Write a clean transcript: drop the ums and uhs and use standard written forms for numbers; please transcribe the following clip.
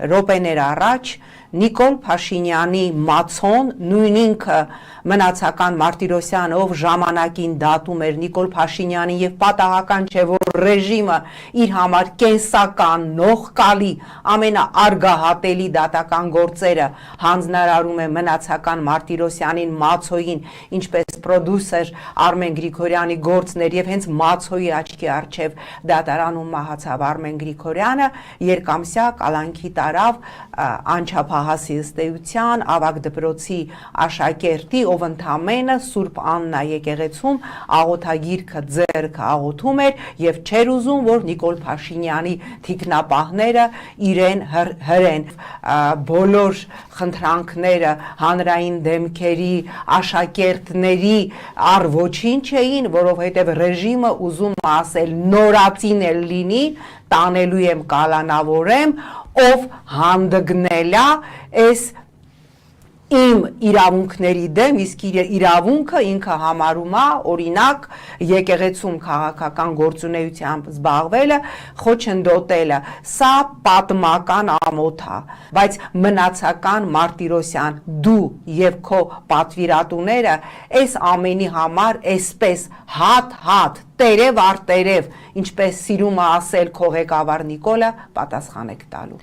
րոպեներ առաջ Նիկոլ Փաշինյանի մացոն, նույն ինքը մնացական Մարտիրոսյանը, ով ժամանակին դատում էր Նիկոլ Փաշինյանին եւ պատահական չէ, որ ռեժիմը իր համար կենսական, նողկալի, ամենաարգահատելի դատական գործերը հանձնարարում է մնացական Մարտիրոսյանին, Մացոյին, ինչպես պրոդյուսեր Արմեն Գրիգորյանի գործն էր եւ հենց Մացոյի աչքի առջեւ դատարանում մահացավ Արմեն Գրիգորյանը, երկամսյա կալանքի տարավ անչափահասի ըստեյության ավագ դպրոցի աշակերտի, ով ընդամենը Սուրբ Աննա եկեղեցում աղոթագիրքը ձեռքը աղոթում էր եւ չէր ուզում, որ Նիկոլ Փաշինյանի թիկնապահները իրեն հրեն, բոլոր խնդրանքները հանրային դեմքերի աշակերտների առ ոչինչ էին, որովհետեւ ռեժիմը ուզում է ասել նորածին էլ լինի, տանելու եմ կալանավորեմ, ով հանդգնել է այս իմ իրավունքների դեմ, իսկ իրավունքը ինքը համարում է օրինակ եկեղեցում քաղաքական գործունեությամբ զբաղվելը, խոչընդոտելը, սա պատմական ամոթ է, բայց մնացական Մարտիրոսյան, դու եւ քո պատվիրատուները այս ամենի համար այսպես հատ, տերև առ տերև, ինչպես սիրում է ասել քո ղեկավար Նիկոլը, պատասխան եք տալու։